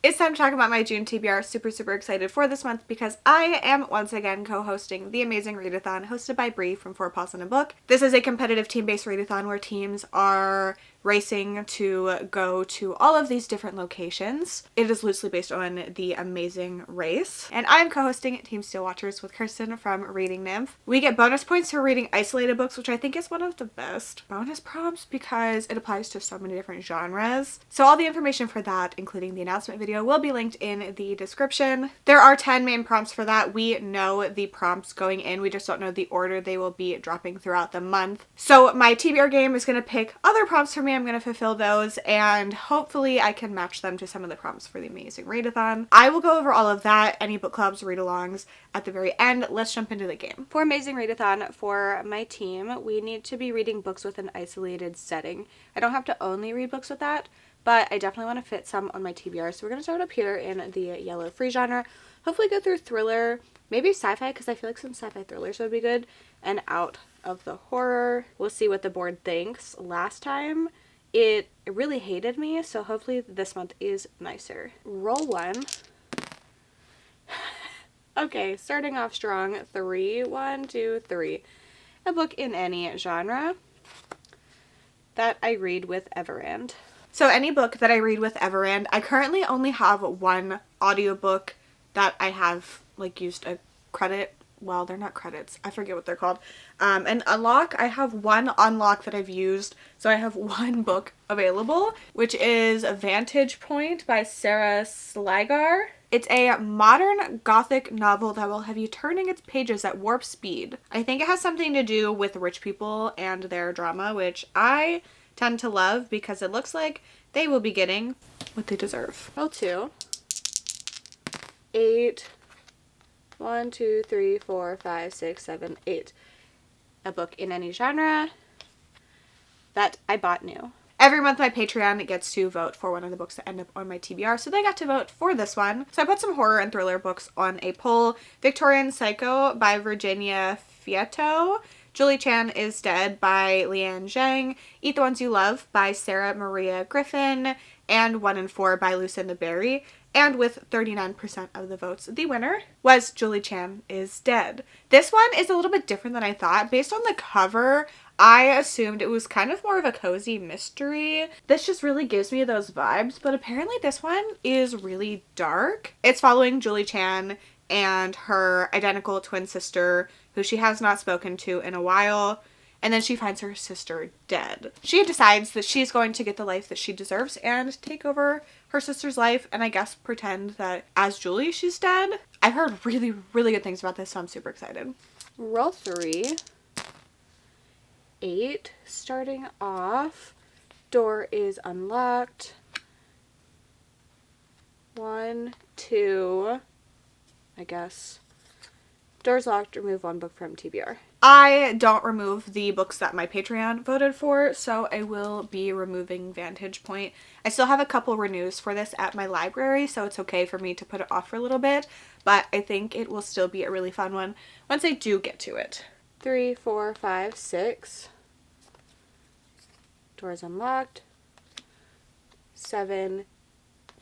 It's time to talk about my June TBR. Super excited for this month because I am once again co-hosting the Amazing Readathon hosted by Bree from Four Paws in a Book. This is a competitive team-based readathon where teams are racing to go to all of these different locations. It is loosely based on the Amazing Race. And I am co-hosting Team Steelwatchers with Kirsten from Reading Nymph. We get bonus points for reading isolated books, which I think is one of the best bonus prompts because it applies to so many different genres. So all the information for that, including the announcement video, will be linked in the description. There are 10 main prompts for that. We know the prompts going in. We just don't know the order they will be dropping throughout the month. So my TBR game is going to pick other prompts for me. I'm going to fulfill those and hopefully I can match them to some of the prompts for the Amazing Readathon. I will go over all of that, any book clubs, read-alongs at the very end. Let's jump into the game. For Amazing Readathon, for my team, we need to be reading books with an isolated setting. I don't have to only read books with that, but I definitely want to fit some on my TBR. So we're going to start up here in the yellow free genre. Hopefully go through thriller, maybe sci-fi, because I feel like some sci-fi thrillers would be good, and out of the horror. We'll see what the board thinks. Last time, it really hated me, so hopefully this month is nicer. Roll one. Okay, starting off strong. 3, 1, 2, 3. A book in any genre that I read with Everand. So any book that I read with Everand, I currently only have one audiobook that I have like used a credit. Well, they're not credits. I forget what they're called. And Unlock, I have one Unlock that I've used. So I have one book available, which is Vantage Point by Sarah Sligar. It's a modern gothic novel that will have you turning its pages at warp speed. I think it has something to do with rich people and their drama, which I tend to love because it looks like they will be getting what they deserve. Roll 2. 8. 1, 2, 3, 4, 5, 6, 7, 8. A book in any genre that I bought new. Every month my Patreon gets to vote for one of the books that end up on my TBR, so they got to vote for this one. So I put some horror and thriller books on a poll. Victorian Psycho by Virginia Fietto. Julie Chan is Dead by Leanne Zhang. Eat the Ones You Love by Sarah Maria Griffin. And 1 and 4 by Lucinda Berry. And with 39% of the votes, the winner was Julie Chan is Dead. This one is a little bit different than I thought. Based on the cover, I assumed it was kind of more of a cozy mystery. This just really gives me those vibes, but apparently this one is really dark. It's following Julie Chan and her identical twin sister, who she has not spoken to in a while. And then she finds her sister dead. She decides that she's going to get the life that she deserves and take over her sister's life and I guess pretend that as Julie she's dead. I've heard really good things about this, so I'm super excited. Roll 3. 8. Starting off. Door is unlocked. 1, 2. I guess. Door's locked. Remove one book from TBR. I don't remove the books that my Patreon voted for, so I will be removing Vantage Point. I still have a couple renews for this at my library, so it's okay for me to put it off for a little bit, but I think it will still be a really fun one once I do get to it. 3, 4, 5, 6. Doors unlocked. 7,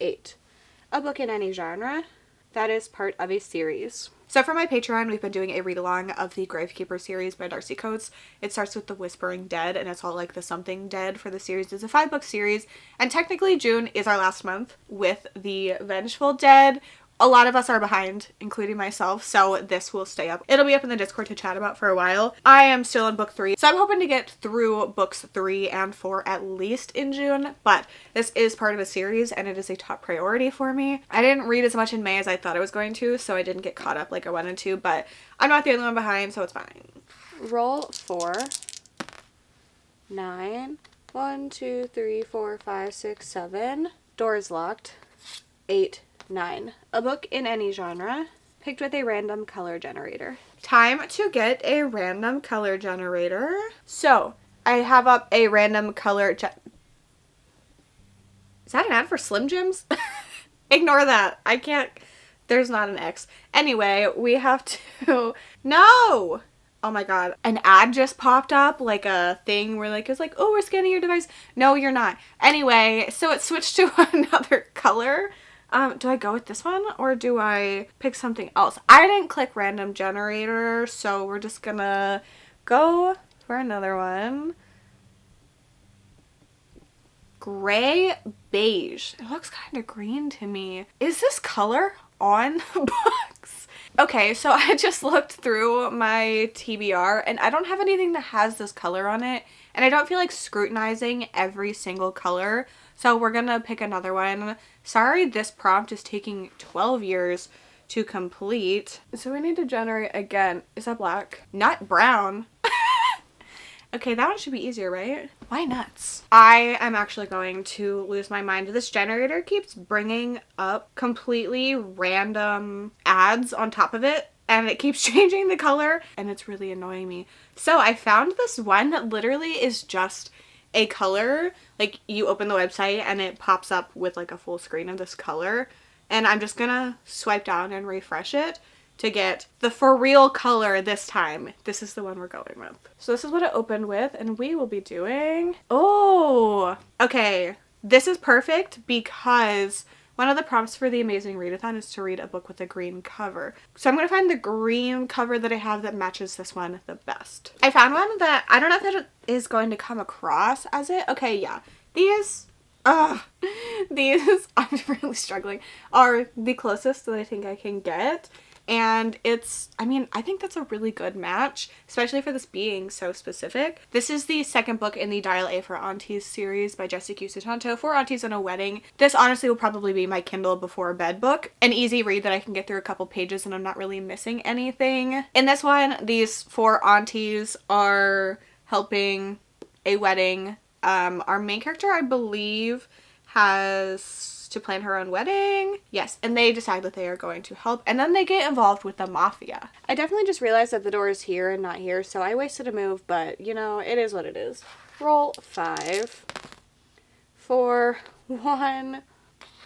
8. A book in any genre that is part of a series. So for my Patreon, we've been doing a read-along of the Gravekeeper series by Darcy Coates. It starts with The Whispering Dead, and it's all like the Something Dead for the series. It's a 5-book series, and technically June is our last month with the Vengeful Dead. A lot of us are behind, including myself, so this will stay up. It'll be up in the Discord to chat about for a while. I am still in book 3, so I'm hoping to get through books 3 and 4 at least in June, but this is part of a series and it is a top priority for me. I didn't read as much in May as I thought I was going to, so I didn't get caught up like I wanted to, but I'm not the only one behind, so it's fine. Roll 4. 9. 1, 2, 3, 4, 5, 6, 7. Door is locked. 8. 9. A book in any genre, picked with a random color generator. Time to get a random color generator. So, I have up a random color is that an ad for Slim Jims? Ignore that. I can't. There's not an X. Anyway, we have to. No! Oh my god. An ad just popped up, like a thing where like it's like, oh, we're scanning your device. No, you're not. Anyway, so it switched to another color. Do I go with this one or do I pick something else? I didn't click random generator, so we're just gonna go for another one. Gray beige. It looks kind of green to me. Is this color on books? Okay, so I just looked through my TBR and I don't have anything that has this color on it, and I don't feel like scrutinizing every single color, so we're gonna pick another one. Sorry, this prompt is taking 12 years to complete. So we need to generate again. Is that black? Not brown. Okay, that one should be easier, right? Why nuts? I am actually going to lose my mind. This generator keeps bringing up completely random ads on top of it, and it keeps changing the color, and it's really annoying me. So I found this one that literally is just a color. Like, you open the website and it pops up with like a full screen of this color, and I'm just gonna swipe down and refresh it to get the for real color this time. This is the one we're going with. So this is what it opened with, and we will be doing, oh, okay. This is perfect because one of the prompts for the Amazing Readathon is to read a book with a green cover. So I'm gonna find the green cover that I have that matches this one the best. I found one that, I don't know if it is going to come across as it. Okay, yeah. These, I'm really struggling, are the closest that I think I can get. And it's, I mean, I think that's a really good match, especially for this being so specific. This is the second book in the Dial A for Aunties series by Jessica Q. Sutanto, For Aunties and a Wedding. This honestly will probably be my Kindle before bed book. An easy read that I can get through a couple pages and I'm not really missing anything. In this one, these 4 aunties are helping a wedding. Our main character, I believe, has to plan her own wedding. Yes, and they decide that they are going to help, and then they get involved with the mafia. I definitely just realized that the door is here and not here, so I wasted a move, but you know, it is what it is. Roll 5, 4, 1,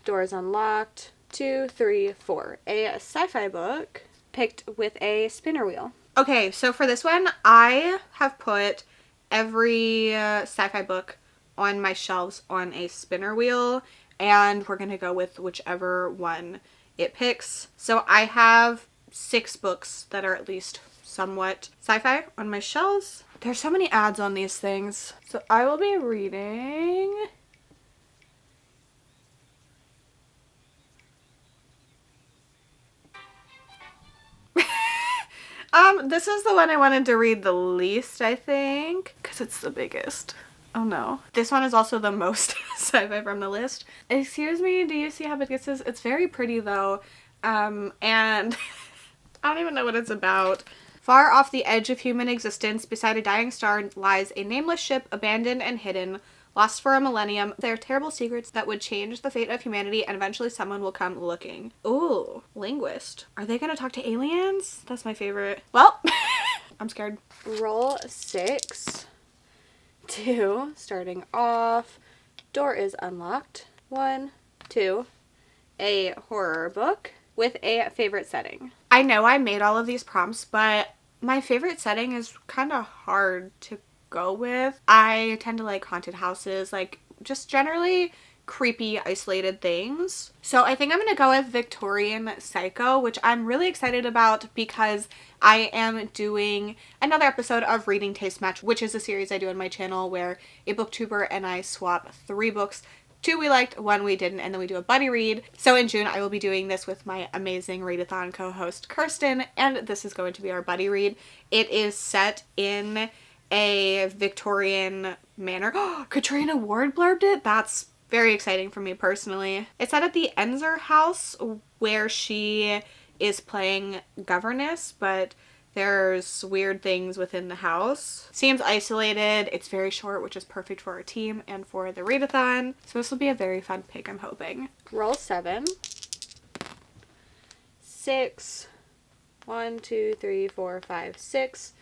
door is unlocked, 2, 3, 4. A sci-fi book picked with a spinner wheel. Okay, so for this one, I have put every sci-fi book on my shelves on a spinner wheel, and we're gonna go with whichever one it picks. So I have 6 books that are at least somewhat sci-fi on my shelves. There's so many ads on these things. So I will be reading this is the one I wanted to read the least, I think, because it's the biggest. Oh no. This one is also the most sci-fi from the list. Excuse me, do you see how big this is? It's very pretty though. And I don't even know what it's about. Far off the edge of human existence, beside a dying star, lies a nameless ship, abandoned and hidden. Lost for a millennium, there are terrible secrets that would change the fate of humanity, and eventually someone will come looking. Ooh, linguist. Are they gonna talk to aliens? That's my favorite. Well, I'm scared. Roll 6. 2, starting off, door is unlocked. 1, 2, a horror book with a favorite setting. I know I made all of these prompts, but my favorite setting is kind of hard to go with. I tend to like haunted houses, like just generally creepy, isolated things. So I think I'm gonna go with Victorian Psycho, which I'm really excited about because I am doing another episode of Reading Taste Match, which is a series I do on my channel where a booktuber and I swap 3 books. 2 we liked, 1 we didn't, and then we do a buddy read. So in June, I will be doing this with my Amazing Readathon co-host, Kirsten, and this is going to be our buddy read. It is set in a Victorian manor. Katrina Ward blurbed it? That's very exciting for me personally. It's set at the Enzer house where she is playing governess, but there's weird things within the house. Seems isolated. It's very short, which is perfect for our team and for the readathon. So this will be a very fun pick, I'm hoping. Roll 7. 6. 1, 2, 3, 4, 5, 6.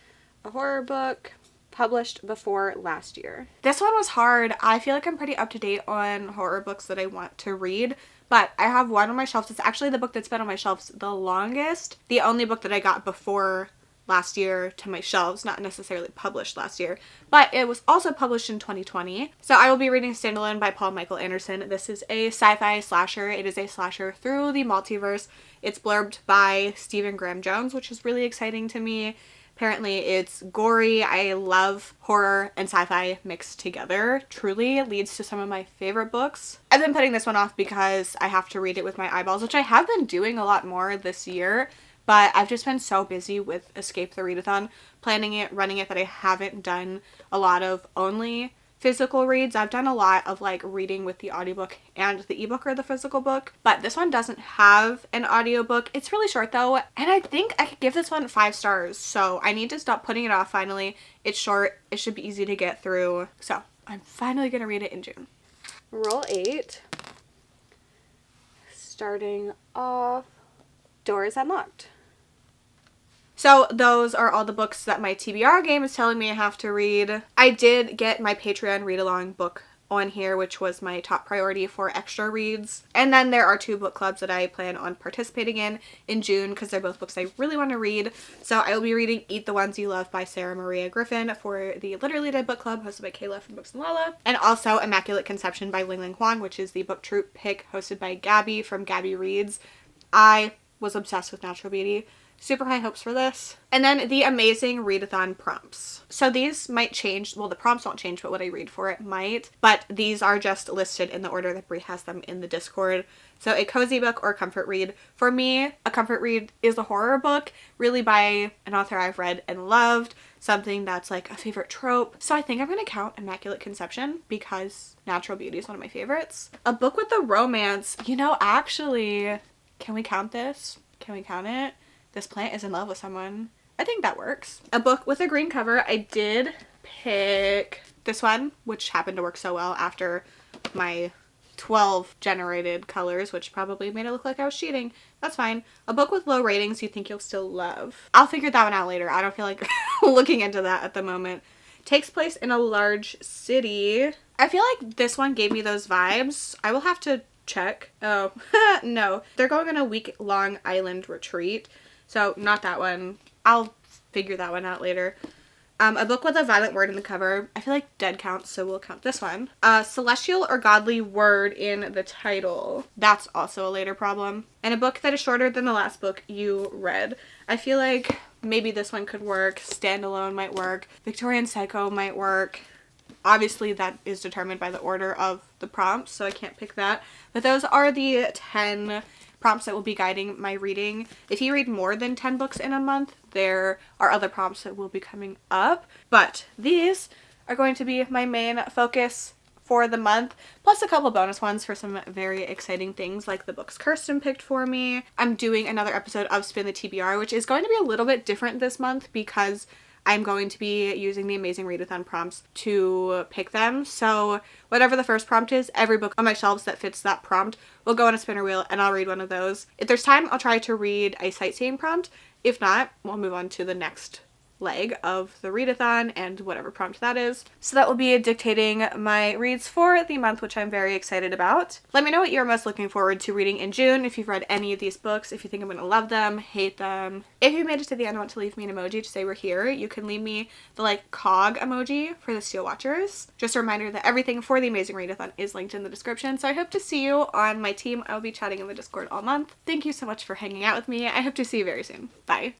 A horror book published before last year. This one was hard. I feel like I'm pretty up to date on horror books that I want to read, but I have one on my shelves. It's actually the book that's been on my shelves the longest. The only book that I got before last year to my shelves, not necessarily published last year, but it was also published in 2020. So I will be reading Standalone by Paul Michael Anderson. This is a sci-fi slasher. It is a slasher through the multiverse. It's blurbed by Stephen Graham Jones, which is really exciting to me. Apparently it's gory. I love horror and sci-fi mixed together. Truly leads to some of my favorite books. I've been putting this one off because I have to read it with my eyeballs, which I have been doing a lot more this year. But I've just been so busy with Escape the Readathon, planning it, running it, that I haven't done a lot of only physical reads. I've done a lot of like reading with the audiobook and the ebook or the physical book, but this one doesn't have an audiobook. It's really short though, and I think I could give this one 5 stars, so I need to stop putting it off finally. It's short, it should be easy to get through, so I'm finally gonna read it in June. Roll 8. Starting off, Door is Unlocked. So those are all the books that my TBR game is telling me I have to read. I did get my Patreon read-along book on here, which was my top priority for extra reads. And then there are 2 book clubs that I plan on participating in June, because they're both books I really want to read. So I will be reading Eat the Ones You Love by Sarah Maria Griffin for the Literally Dead book club hosted by Kayla from Books and Lala. And also Immaculate Conception by Ling Ling Huang, which is the book troop pick hosted by Gabby from Gabby Reads. I was obsessed with Natural Beauty. Super high hopes for this. And then the Amazing Readathon prompts. So these might change. Well, the prompts won't change, but what I read for it might. But these are just listed in the order that Brie has them in the Discord. So a cozy book or comfort read. For me, a comfort read is a horror book, really by an author I've read and loved. Something that's like a favorite trope. So I think I'm going to count Immaculate Conception because Natural Beauty is one of my favorites. A book with a romance. You know, actually, can we count this? Can we count it? This plant is in love with someone. I think that works. A book with a green cover. I did pick this one, which happened to work so well after my 12 generated colors, which probably made it look like I was cheating. That's fine. A book with low ratings you think you'll still love. I'll figure that one out later. I don't feel like looking into that at the moment. Takes place in a large city. I feel like this one gave me those vibes. I will have to check. Oh, no. They're going on a week-long island retreat. So not that one. I'll figure that one out later. A book with a violent word in the cover. I feel like dead counts, so we'll count this one. A celestial or godly word in the title. That's also a later problem. And a book that is shorter than the last book you read. I feel like maybe this one could work. Standalone might work. Victorian Psycho might work. Obviously that is determined by the order of the prompts, so I can't pick that. But those are the 10 prompts that will be guiding my reading. If you read more than 10 books in a month, there are other prompts that will be coming up. But these are going to be my main focus for the month, plus a couple bonus ones for some very exciting things like the books Kirsten picked for me. I'm doing another episode of Spin the TBR, which is going to be a little bit different this month because I'm going to be using the Amazing Readathon prompts to pick them. So whatever the first prompt is, every book on my shelves that fits that prompt will go on a spinner wheel and I'll read one of those. If there's time, I'll try to read a sightseeing prompt. If not, we'll move on to the next leg of the readathon and whatever prompt that is. So that will be dictating my reads for the month, which I'm very excited about. Let me know what you're most looking forward to reading in June, if you've read any of these books, if you think I'm going to love them, hate them. If you made it to the end and want to leave me an emoji to say we're here, you can leave me the like cog emoji for the Steelwatchers. Just a reminder that everything for the Amazing Readathon is linked in the description, so I hope to see you on my team. I will be chatting in the Discord all month. Thank you so much for hanging out with me. I hope to see you very soon. Bye.